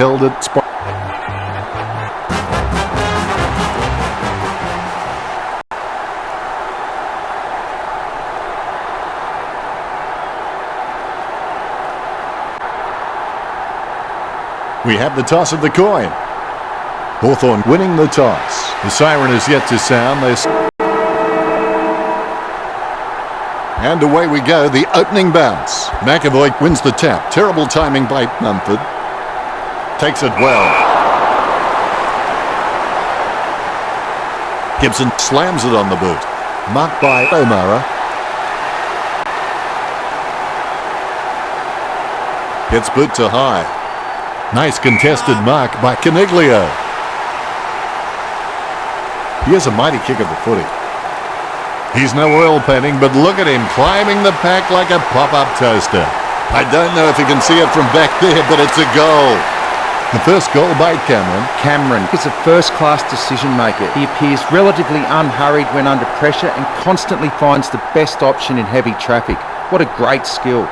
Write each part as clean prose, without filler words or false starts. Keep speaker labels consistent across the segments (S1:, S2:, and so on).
S1: held it spot. We have the toss of the coin. Hawthorn winning the toss. The siren is yet to sound. And away we go, the opening bounce. McAvoy wins the tap. Terrible timing by Mumford. Takes it well. Gibson slams it on the boot. Marked by O'Mara. Gets boot to high. Nice contested mark by Coniglio. Here's a mighty kick of the footy. He's no oil painting, but look at him climbing the pack like a pop-up toaster. I don't know if you can see it from back there, but it's a goal. The first goal by Cameron.
S2: Cameron is a first-class decision maker. He appears relatively unhurried when under pressure and constantly finds the best option in heavy traffic. What a great skill.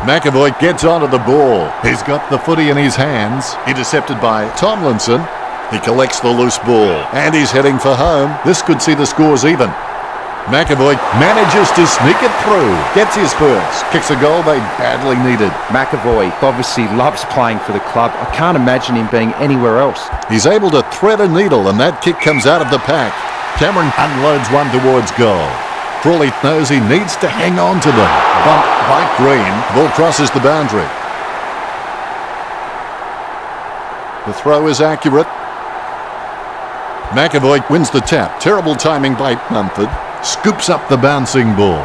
S1: McAvoy gets onto the ball. He's got the footy in his hands. Intercepted by Tomlinson. He collects the loose ball. And he's heading for home. This could see the scores even. McAvoy manages to sneak it through. Gets his first. Kicks a goal they badly needed.
S2: McAvoy obviously loves playing for the club. I can't imagine him being anywhere else.
S1: He's able to thread a needle, and that kick comes out of the pack. Cameron unloads one towards goal. Crawley knows he needs to hang on to them. Bump by Green. Ball crosses the boundary. The throw is accurate. McAvoy wins the tap. Terrible timing by Mumford. Scoops up the bouncing ball.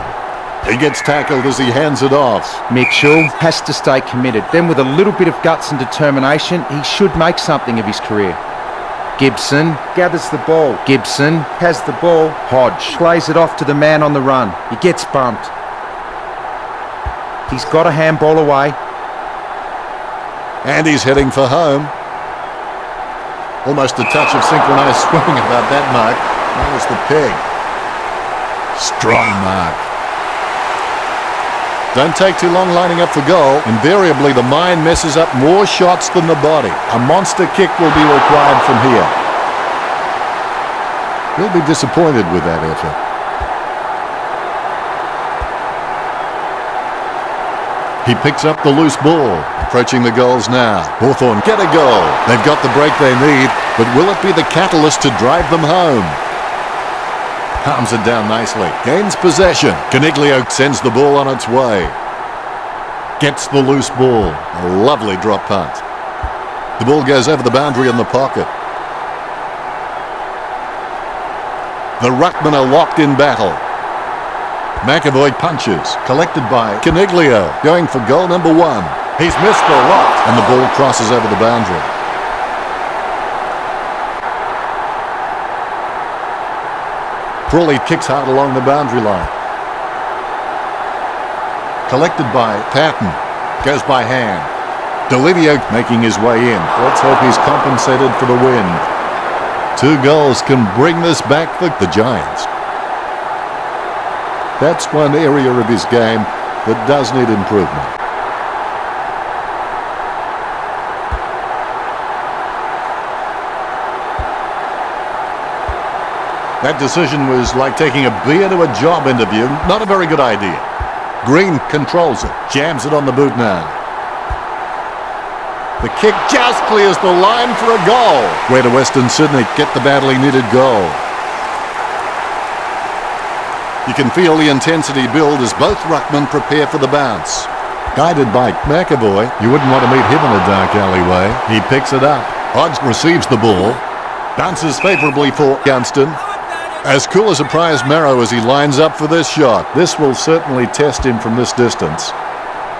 S1: He gets tackled as he hands it off.
S2: Mitchell has to stay committed. Then with a little bit of guts and determination, he should make something of his career. Gibson gathers the ball. Gibson has the ball. Hodge plays it off to the man on the run. He gets bumped. He's got a handball away.
S1: And he's heading for home. Almost a touch of synchronised swimming about that mark. That was the peg. Strong mark. Don't take too long lining up for goal. Invariably, the mind messes up more shots than the body. A monster kick will be required from here. He'll be disappointed with that effort. He picks up the loose ball. Approaching the goals now. Hawthorn get a goal. They've got the break they need, but will it be the catalyst to drive them home? Calms it down nicely. Gains possession. Coniglio sends the ball on its way. Gets the loose ball. A lovely drop punt. The ball goes over the boundary in the pocket. The ruckmen are locked in battle. McAvoy punches. Collected by Coniglio. Going for goal number 1. He's missed the lot. And the ball crosses over the boundary. Crawley kicks hard along the boundary line. Collected by Patton. Goes by hand. Delivio making his way in. Let's hope he's compensated for the wind. 2 goals can bring this back for the Giants. That's one area of his game that does need improvement. That decision was like taking a beer to a job interview. Not a very good idea. Green controls it. Jams it on the boot now. The kick just clears the line for a goal. Greater Western Sydney get the badly needed goal. You can feel the intensity build as both ruckmen prepare for the bounce. Guided by McAvoy. You wouldn't want to meet him in a dark alleyway. He picks it up. Hodge receives the ball. Bounces favourably for Gunston. As cool as a prize marrow as he lines up for this shot. This will certainly test him from this distance.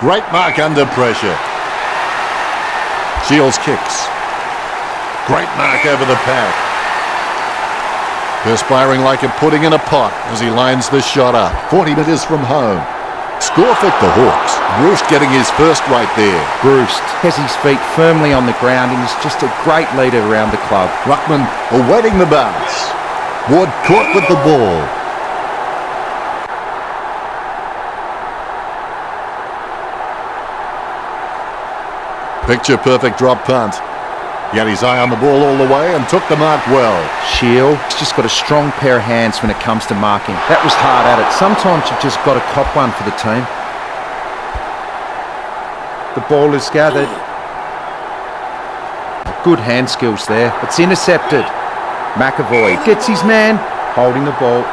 S1: Great mark under pressure. Shields kicks. Great mark over the pack. Perspiring like a pudding in a pot as he lines this shot up. 40 metres from home. Score for the Hawks. Bruce getting his first right there.
S2: Bruce has his feet firmly on the ground and is just a great leader around the club.
S1: Ruckman awaiting the bounce. Ward caught with the ball. Picture-perfect drop punt. He had his eye on the ball all the way and took the mark well.
S2: Shield, he's just got a strong pair of hands when it comes to marking. That was hard at it. Sometimes you've just got to cop one for the team. The ball is gathered. Good hand skills there. It's intercepted. McAvoy gets his man, holding the ball.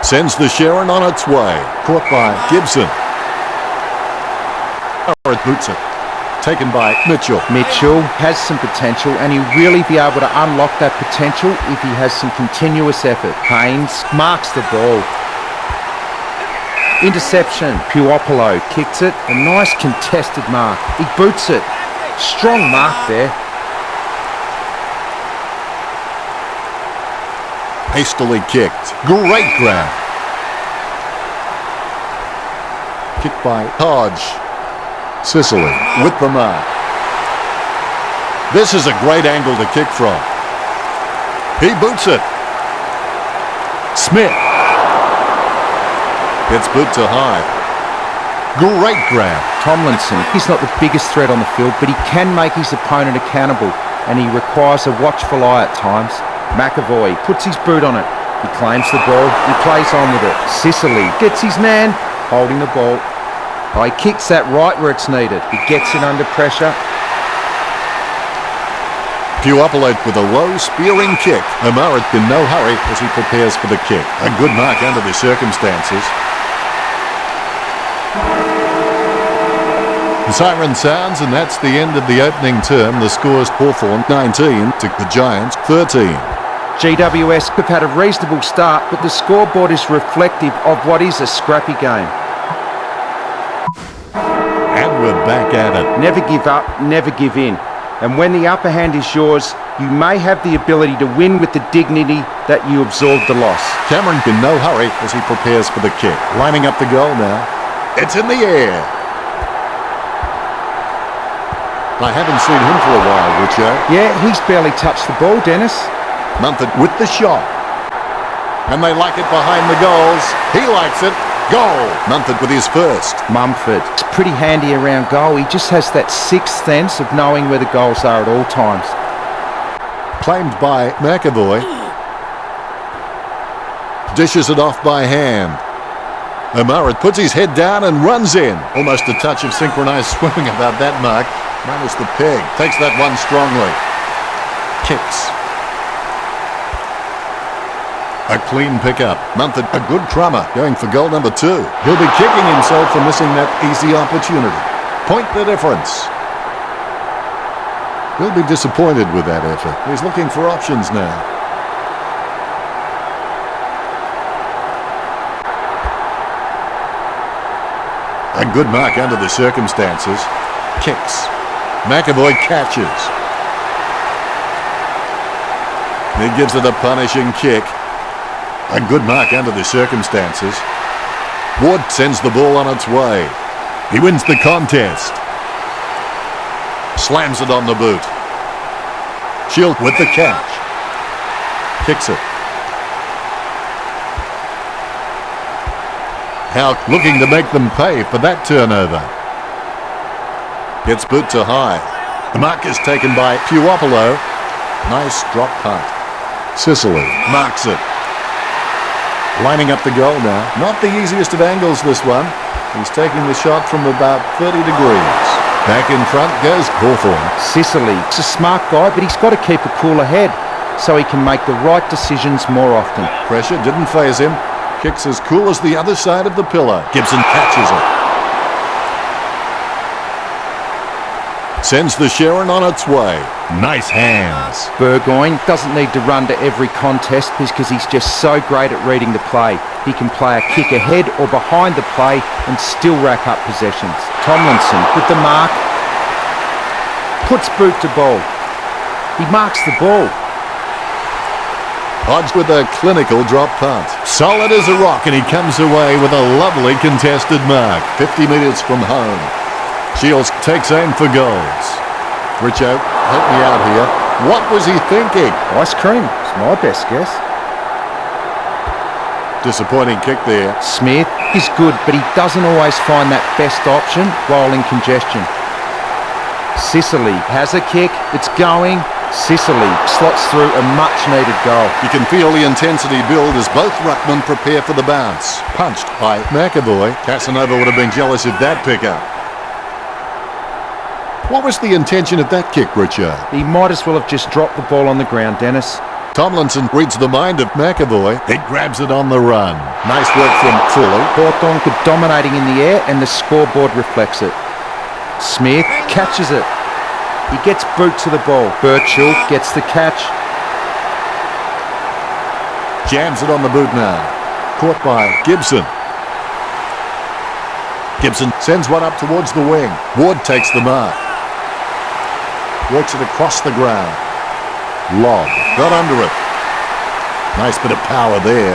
S1: Sends the Sharon on its way. Caught by Gibson. It boots it. Taken by Mitchell.
S2: Mitchell has some potential, and he'll really be able to unlock that potential if he has some continuous effort. Haynes marks the ball. Interception. Puopolo kicks it. A nice contested mark. He boots it. Strong mark there.
S1: Hastily kicked. Great grab. Kicked by Hodge. Sicily with the mark. This is a great angle to kick from. He boots it. Smith. Gets boot to high. Great grab.
S2: Tomlinson, he's not the biggest threat on the field, but he can make his opponent accountable, and he requires a watchful eye at times. McAvoy puts his boot on it. He claims the ball. He plays on with it. Sicily gets his man, holding the ball. Oh, he kicks that right where it's needed. He gets it under pressure.
S1: Puopolo with a low spearing kick. Omar in no hurry as he prepares for the kick. A good mark under the circumstances. The siren sounds, and that's the end of the opening term. The score's Hawthorn 19 to the Giants 13.
S2: GWS have had a reasonable start, but the scoreboard is reflective of what is a scrappy game.
S1: And we're back at it.
S2: Never give up, never give in. And when the upper hand is yours, you may have the ability to win with the dignity that you absorbed the loss.
S1: Cameron in no hurry as he prepares for the kick. Lining up the goal now. It's in the air. I haven't seen him for a while, Richo.
S2: Yeah, he's barely touched the ball, Dennis.
S1: Mumford with the shot. And they like it behind the goals. He likes it. Goal. Mumford with his first.
S2: Mumford. It's pretty handy around goal. He just has that sixth sense of knowing where the goals are at all times.
S1: Claimed by McAvoy. Dishes it off by hand. Omar puts his head down and runs in. Almost a touch of synchronized swimming about that mark. Minus the peg. Takes that one strongly. Kicks. A clean pickup. Mumford, a good crummer, going for goal number 2. He'll be kicking himself for missing that easy opportunity. Point the difference. He'll be disappointed with that effort. He's looking for options now. A good mark under the circumstances. Kicks. McAvoy catches. He gives it a punishing kick. A good mark under the circumstances. Ward sends the ball on its way. He wins the contest. Slams it on the boot. Shield with the catch. Kicks it. Howe looking to make them pay for that turnover. Gets boot to high. The mark is taken by Puopolo. Nice drop punt. Sicily marks it. Lining up the goal now. Not the easiest of angles, this one. He's taking the shot from about 30 degrees. Back in front goes Hawthorn.
S2: Sicily. He's a smart guy, but he's got to keep a cooler head so he can make the right decisions more often.
S1: Pressure didn't faze him. Kicks as cool as the other side of the pillar. Gibson catches it. Sends the Sharon on its way. Nice hands.
S2: Burgoyne doesn't need to run to every contest because he's just so great at reading the play. He can play a kick ahead or behind the play and still rack up possessions. Tomlinson with the mark. Puts boot to ball. He marks the ball.
S1: Hodge with a clinical drop punt. Solid as a rock, and he comes away with a lovely contested mark. 50 metres from home. Shields takes aim for goals. Richo, help me out here. What was he thinking?
S2: Ice cream. It's my best guess.
S1: Disappointing kick there.
S2: Smith is good, but he doesn't always find that best option while in congestion. Sicily has a kick. It's going. Sicily slots through a much-needed goal.
S1: You can feel the intensity build as both ruckmen prepare for the bounce. Punched by McAvoy. Casanova would have been jealous of that pickup. What was the intention of that kick, Richard?
S2: He might as well have just dropped the ball on the ground, Dennis.
S1: Tomlinson reads the mind of McAvoy. He grabs it on the run. Nice work from Foley.
S2: Hawthorn could dominating in the air and the scoreboard reflects it. Smith catches it. He gets boot to the ball. Birchall gets the catch.
S1: Jams it on the boot now. Caught by Gibson. Gibson sends one up towards the wing. Ward takes the mark. Works it across the ground. Lob. Got under it. Nice bit of power there.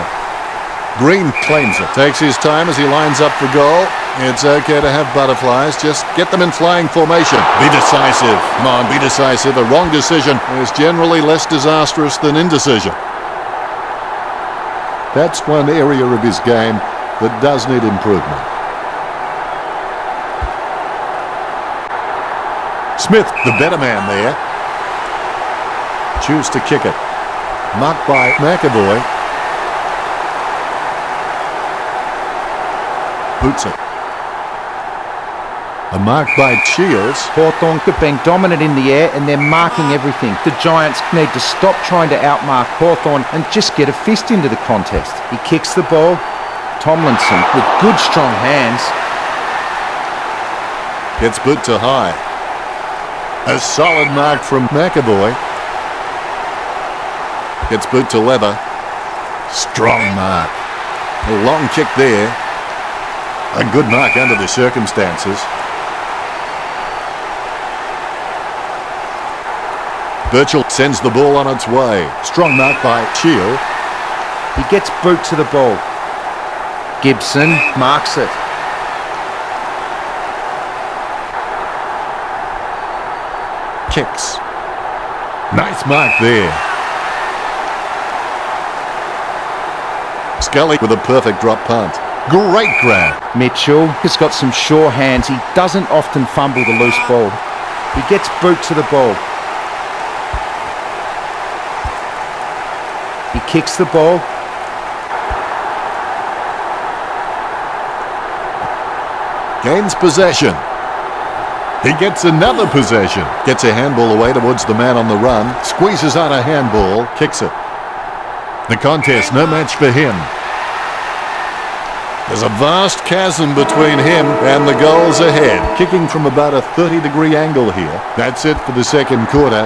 S1: Green claims it. Takes his time as he lines up for goal. It's okay to have butterflies. Just get them in flying formation. Be decisive. Come on, be decisive. A wrong decision is generally less disastrous than indecision. That's one area of his game that does need improvement. Smith, the better man there. Choose to kick it. Marked by McAvoy. Boots it. A mark by Shields.
S2: Hawthorn have been dominant in the air and they're marking everything. The Giants need to stop trying to outmark Hawthorn and just get a fist into the contest. He kicks the ball. Tomlinson with good strong hands.
S1: Gets boot to high. A solid mark from McAvoy. Gets boot to Leather. Strong mark. A long kick there. A good mark under the circumstances. Birchall sends the ball on its way. Strong mark by Shield.
S2: He gets boot to the ball. Gibson marks it.
S1: Kicks. Nice mark there. Scully with a perfect drop punt. Great grab.
S2: Mitchell has got some sure hands. He doesn't often fumble the loose ball. He gets boot to the ball. He kicks the ball.
S1: Gains possession. He gets another possession. Gets a handball away towards the man on the run. Squeezes out a handball. Kicks it. The contest, no match for him. There's a vast chasm between him and the goals ahead. Kicking from about a 30-degree angle here. That's it for the second quarter.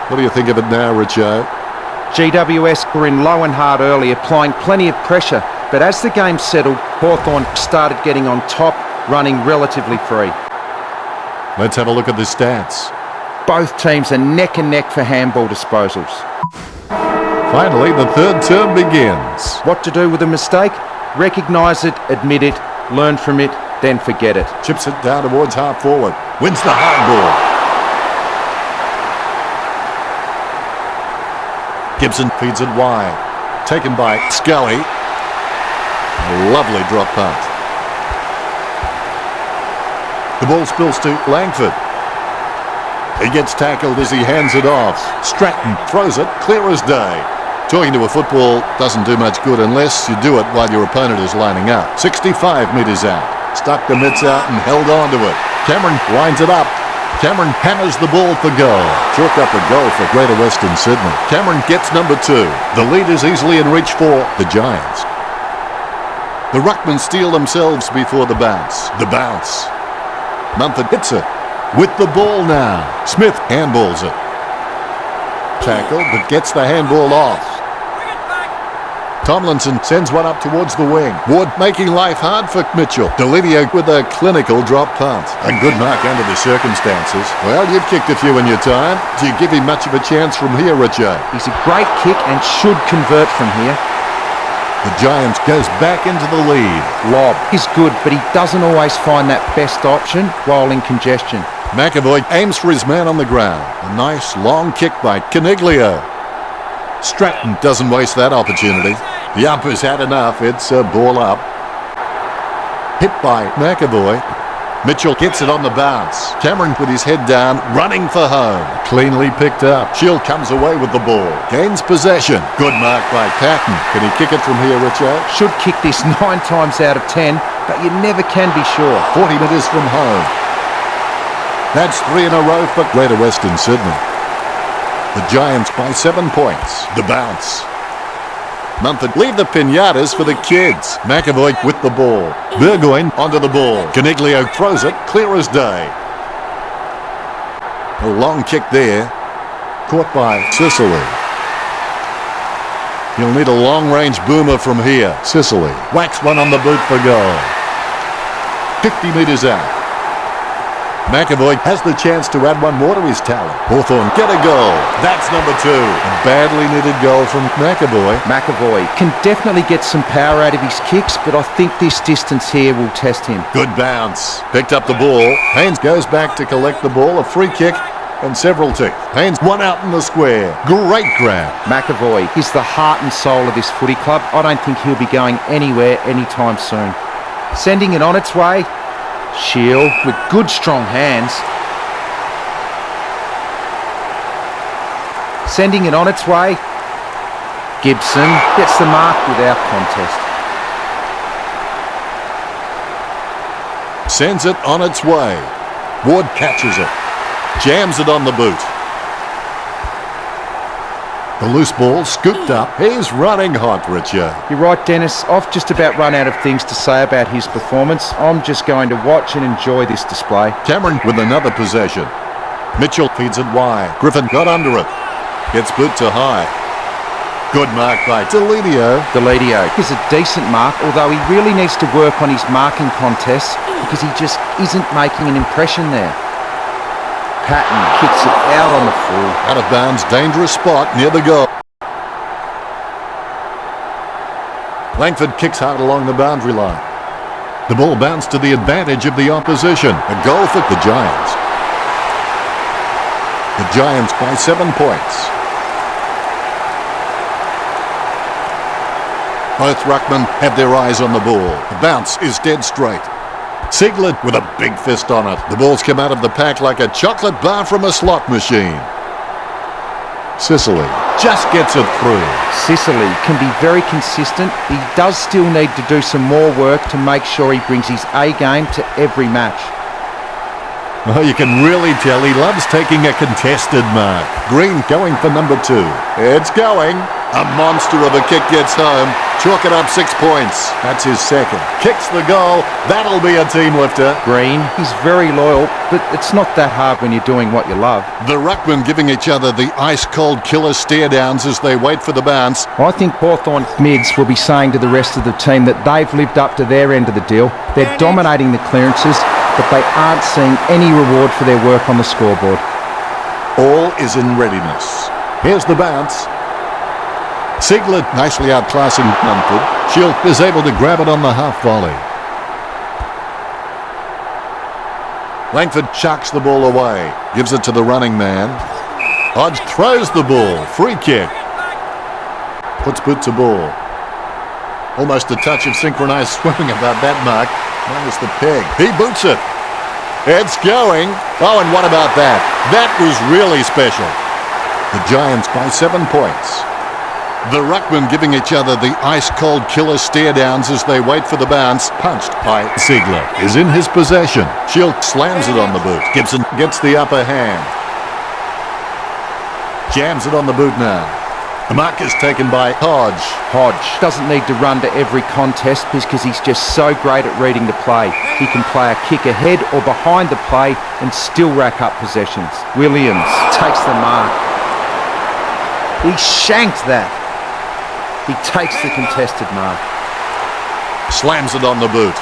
S1: What do you think of it now, Richo?
S2: GWS were in low and hard early, applying plenty of pressure. But as the game settled, Hawthorn started getting on top, running relatively free.
S1: Let's have a look at the stats.
S2: Both teams are neck and neck for handball disposals.
S1: Finally, the third term begins.
S2: What to do with a mistake? Recognise it, admit it, learn from it, then forget it.
S1: Chips it down towards half forward. Wins the hard ball. Gibson feeds it wide. Taken by Scully. A lovely drop punt. The ball spills to Langford. He gets tackled as he hands it off. Stratton throws it clear as day. Talking to a football doesn't do much good unless you do it while your opponent is lining up. 65 metres out. Stuck the mitts out and held on to it. Cameron winds it up. Cameron hammers the ball for goal. Chalk up a goal for Greater Western Sydney. Cameron gets number 2. The lead is easily in reach for the Giants. The ruckmen steal themselves before the bounce. The bounce. Mumford hits it. With the ball now. Smith handballs it. Tackle, but gets the handball off. Tomlinson sends one up towards the wing. Ward making life hard for Mitchell. Delidio with a clinical drop punt. A good mark under the circumstances. Well, you've kicked a few in your time. Do you give him much of a chance from here, Richard?
S2: He's a great kick and should convert from here.
S1: The Giants goes back into the lead.
S2: Lob is good, but he doesn't always find that best option while in congestion.
S1: McAvoy aims for his man on the ground. A nice long kick by Caniglio. Stratton doesn't waste that opportunity. The umpire's had enough. It's a ball up. Hit by McAvoy. Mitchell gets it on the bounce. Cameron with his head down, running for home. Cleanly picked up. Shield comes away with the ball. Gains possession. Good mark by Patton. Can he kick it from here, Richard?
S2: Should kick this 9 times out of 10, but you never can be sure.
S1: 40 metres from home. That's 3 in a row for Greater Western Sydney. The Giants by 7 points. The bounce. Mumford leave the pinatas for the kids. McAvoy with the ball. Burgoyne onto the ball. Caniglio throws it clear as day. A long kick there. Caught by Sicily. He'll need a long-range boomer from here. Sicily whacks one on the boot for goal. 50 metres out. McAvoy has the chance to add one more to his talent. Hawthorn get a goal. That's number 2. A badly needed goal from McAvoy.
S2: McAvoy can definitely get some power out of his kicks, but I think this distance here will test him.
S1: Good bounce. Picked up the ball. Haynes goes back to collect the ball. A free kick and several teeth. Haynes one out in the square. Great grab.
S2: McAvoy is the heart and soul of this footy club. I don't think he'll be going anywhere anytime soon. Sending it on its way. Shield with good strong hands. Sending it on its way. Gibson gets the mark without contest.
S1: Sends it on its way. Ward catches it. Jams it on the boot. The loose ball scooped up. He's running hot, Richard.
S2: You're right, Dennis. I've just about run out of things to say about his performance. I'm just going to watch and enjoy this display.
S1: Cameron with another possession. Mitchell feeds it wide. Griffin got under it. Gets boot to high. Good mark by Deledio.
S2: Deledio is a decent mark, although he really needs to work on his marking contests because he just isn't making an impression there. Patton kicks it out on the full.
S1: Out of bounds, dangerous spot near the goal. Langford kicks hard along the boundary line. The ball bounced to the advantage of the opposition. A goal for the Giants. The Giants by 7 points. Both ruckmen have their eyes on the ball. The bounce is dead straight. Siegler with a big fist on it. The ball's come out of the pack like a chocolate bar from a slot machine. Sicily just gets it through.
S2: Sicily can be very consistent. He does still need to do some more work to make sure he brings his A game to every match.
S1: Oh, you can really tell he loves taking a contested mark. Green going for number 2. It's going. A monster of a kick gets home. Chalk it up 6 points. That's his second. Kicks the goal. That'll be a team lifter.
S2: Green, he's very loyal, but it's not that hard when you're doing what you love.
S1: The ruckmen giving each other the ice-cold killer stare-downs as they wait for the bounce.
S2: I think Hawthorn mids will be saying to the rest of the team that they've lived up to their end of the deal. They're dominating the clearances, but they aren't seeing any reward for their work on the scoreboard.
S1: All is in readiness. Here's the bounce. Siegler nicely outclassing Mumford. Shield is able to grab it on the half volley. Langford chucks the ball away. Gives it to the running man. Hodge throws the ball. Free kick. Puts boot to ball. Almost a touch of synchronized swimming about that mark. Minus the peg. He boots it. It's going. Oh, and what about that? That was really special. The Giants by 7 points. The ruckmen giving each other the ice-cold killer stare-downs as they wait for the bounce. Punched by Siegler. Is in his possession. Shield slams it on the boot. Gibson gets the upper hand. Jams it on the boot now. The mark is taken by Hodge.
S2: Hodge doesn't need to run to every contest because he's just so great at reading the play. He can play a kick ahead or behind the play and still rack up possessions. Williams takes the mark. He shanked that. He takes the contested mark.
S1: Slams it on the boot.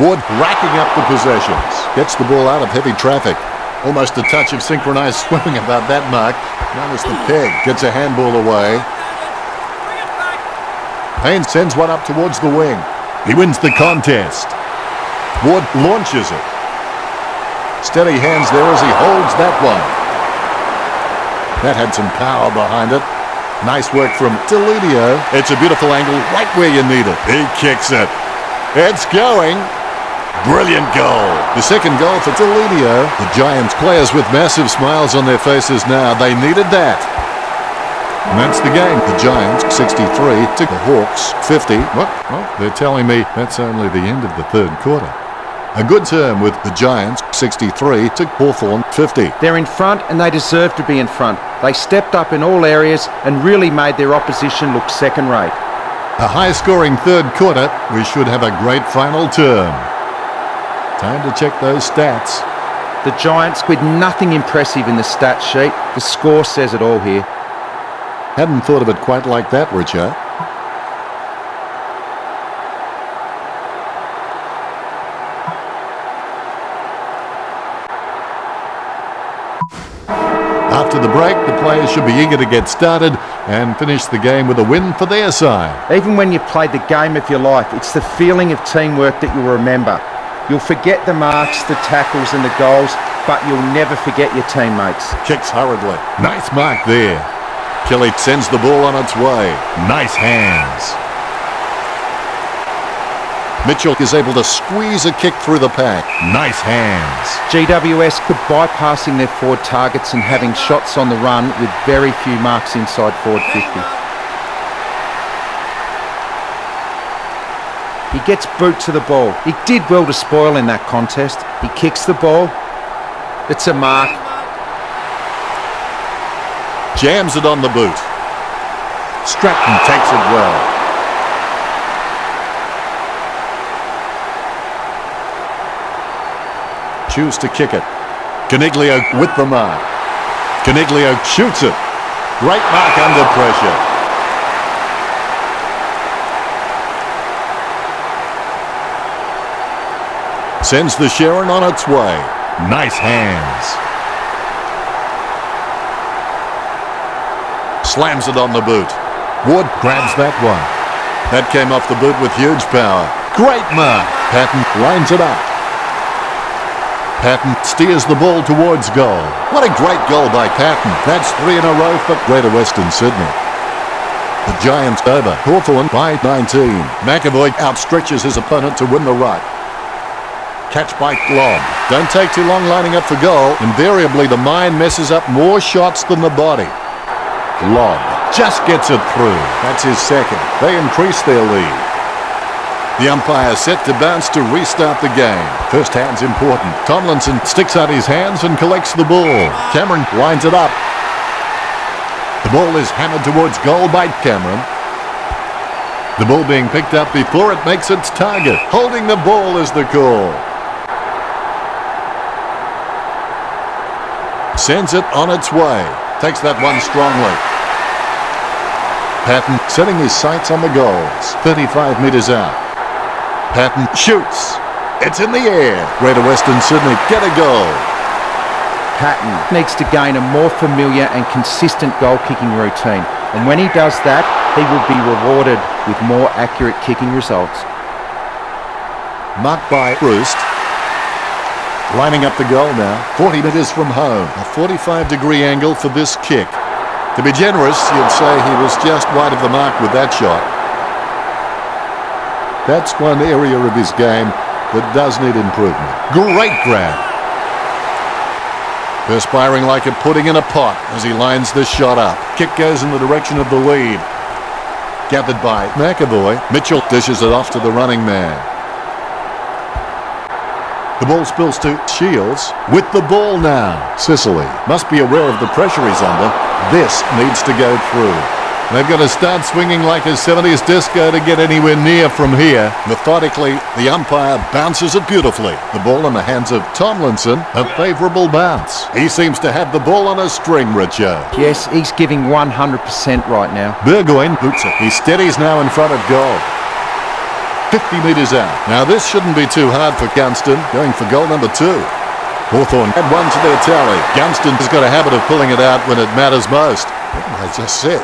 S1: Ward racking up the possessions. Gets the ball out of heavy traffic. Almost a touch of synchronized swimming about that mark. Minus the peg. Gets a handball away. Haynes sends one up towards the wing. He wins the contest. Ward launches it. Steady hands there as he holds that one. That had some power behind it. Nice work from Delidio. It's a beautiful angle right where you need it. He kicks it. It's going. Brilliant goal. The second goal for Delidio. The Giants players with massive smiles on their faces now. They needed that. And that's the game. The Giants 63 to the Hawks 50. What? Well, they're telling me that's only the end of the third quarter. A good term with the Giants 63 to Hawthorn 50.
S2: They're in front and they deserve to be in front. They stepped up in all areas and really made their opposition look second-rate.
S1: A high-scoring third quarter. We should have a great final term. Time to check those stats.
S2: The Giants with nothing impressive in the stat sheet. The score says it all here.
S1: Hadn't thought of it quite like that, Richard. After the break, the players should be eager to get started and finish the game with a win for their side.
S2: Even when you've played the game of your life, it's the feeling of teamwork that you'll remember. You'll forget the marks, the tackles and the goals, but you'll never forget your teammates.
S1: Kicks hurriedly. Nice mark there. Kelly sends the ball on its way. Nice hands. Mitchell is able to squeeze a kick through the pack. Nice hands.
S2: GWS could bypassing their forward targets and having shots on the run with very few marks inside forward 50. He gets boot to the ball. He did well to spoil in that contest. He kicks the ball. It's a mark.
S1: Jams it on the boot. Stratton takes it well. Choose to kick it. Caniglio with the mark. Caniglio shoots it. Great mark under pressure. Sends the Sharon on its way. Nice hands. Slams it on the boot. Ward grabs that one. That came off the boot with huge power. Great mark. Patton lines it up. Patton steers the ball towards goal. What a great goal by Patton. That's 3 in a row for Greater Western Sydney. The Giants over. Hawthorn by 19. McAvoy outstretches his opponent to win the ruck. Catch by Lobb. Don't take too long lining up for goal. Invariably, the mind messes up more shots than the body. Lobb just gets it through. That's his second. They increase their lead. The umpire set to bounce to restart the game. First hand's important. Tomlinson sticks out his hands and collects the ball. Cameron lines it up. The ball is hammered towards goal by Cameron. The ball being picked up before it makes its target. Holding the ball is the call. Sends it on its way. Takes that one strongly. Patton setting his sights on the goals. 35 metres out. Patton shoots. It's in the air. Greater Western Sydney get a goal.
S2: Patton needs to gain a more familiar and consistent goal-kicking routine. And when he does that, he will be rewarded with more accurate kicking results.
S1: Marked by Roost. Lining up the goal now. 40 metres from home. A 45-degree angle for this kick. To be generous, you'd say he was just wide of the mark with that shot. That's one area of his game that does need improvement. Great grab. Perspiring like a pudding in a pot as he lines this shot up. Kick goes in the direction of the lead. Gathered by McAvoy. Mitchell dishes it off to the running man. The ball spills to Shields. With the ball now. Sicily must be aware of the pressure he's under. This needs to go through. They've got to start swinging like a 70s disco to get anywhere near from here. Methodically, the umpire bounces it beautifully. The ball in the hands of Tomlinson, a favourable bounce. He seems to have the ball on a string, Richo.
S2: Yes, he's giving 100% right now.
S1: Burgoyne boots it. He steadies now in front of goal. 50 metres out. Now this shouldn't be too hard for Gunston, going for goal number 2. Hawthorn add one to their tally. Gunston has got a habit of pulling it out when it matters most. What did I just say?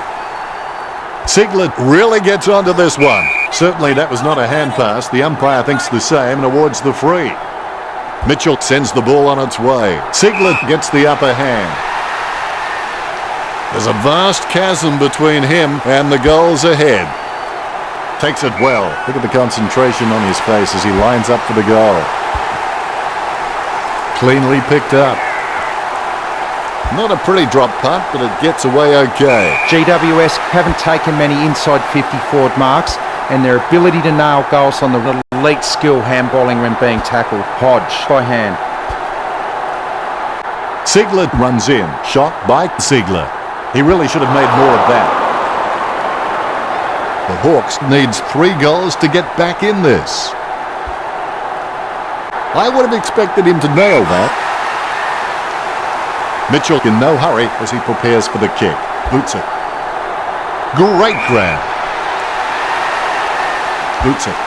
S1: Siglet really gets onto this one. Certainly that was not a hand pass. The umpire thinks the same and awards the free. Mitchell sends the ball on its way. Siglet gets the upper hand. There's a vast chasm between him and the goals ahead. Takes it well. Look at the concentration on his face as he lines up for the goal. Cleanly picked up. Not a pretty drop punt, but it gets away okay.
S2: GWS haven't taken many inside 50 forward marks, and their ability to nail goals on the elite skill handballing when being tackled. Hodge by hand.
S1: Ziegler runs in. Shot by Ziegler. He really should have made more of that. The Hawks needs 3 goals to get back in this. I would have expected him to nail that. Mitchell in no hurry as he prepares for the kick. Boots it. Great grab. Boots it.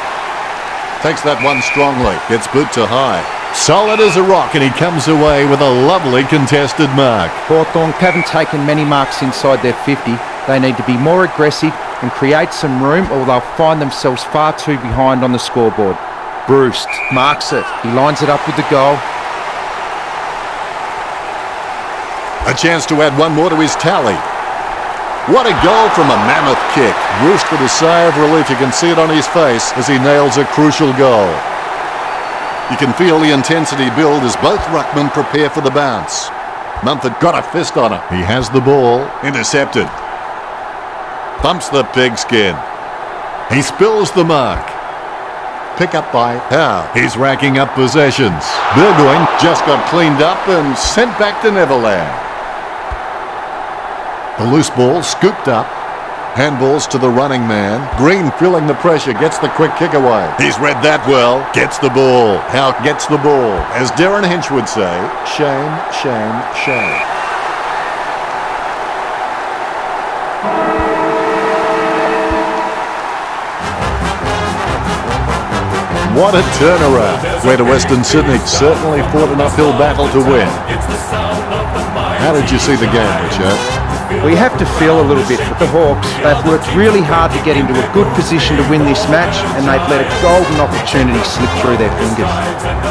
S1: Takes that one strongly. Gets boot to high. Solid as a rock, and he comes away with a lovely contested mark.
S2: Hawthorn haven't taken many marks inside their 50. They need to be more aggressive and create some room, or they'll find themselves far too behind on the scoreboard. Bruce marks it. He lines it up with the goal.
S1: A chance to add one more to his tally. What a goal from a mammoth kick. Roost with a sigh of relief. You can see it on his face as he nails a crucial goal. You can feel the intensity build as both ruckmen prepare for the bounce. Mumford got a fist on it. He has the ball. Intercepted. Bumps the pigskin. He spills the mark. Pick up by Howe. He's racking up possessions. Burgoyne just got cleaned up and sent back to Neverland. The loose ball scooped up. Handballs to the running man. Green feeling the pressure, gets the quick kick away. He's read that well. Gets the ball. Howe gets the ball. As Darren Hinch would say, shame, shame, shame. What a turnaround. Greater Western Sydney certainly fought an uphill battle to win. How did you see the game, Richard?
S2: We have to feel a little bit for the Hawks. They've worked really hard to get into a good position to win this match, and they've let a golden opportunity slip through their fingers.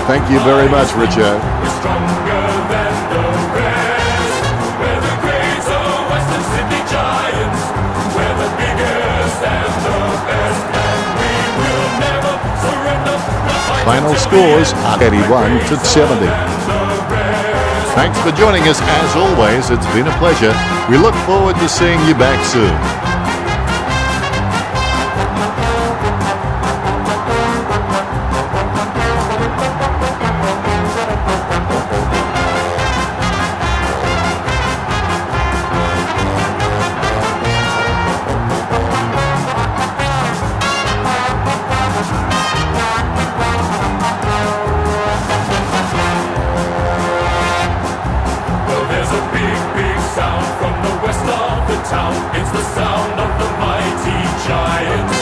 S1: Thank you very much, Richard. Final scores are 81 to 70. Thanks for joining us as always. It's been a pleasure. We look forward to seeing you back soon.
S3: It's the sound of the mighty Giants.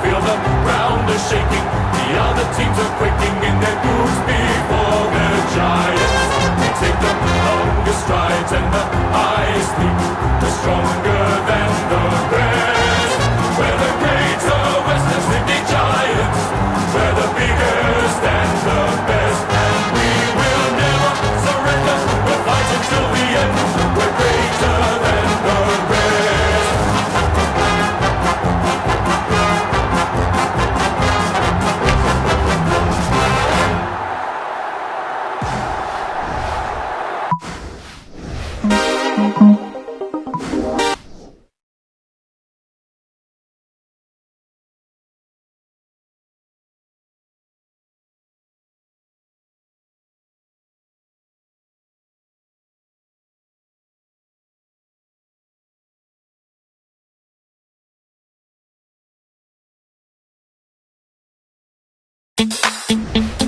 S3: Feel the ground is shaking. The other teams are quaking in their boots before the Giants. They take the longest strides and the highest leap. They're stronger than the rest. We're the greater Western Sydney Giants. We're the biggest and the best. And we will never surrender. We'll fight until the end. We're greater than the rest.
S4: Thank you.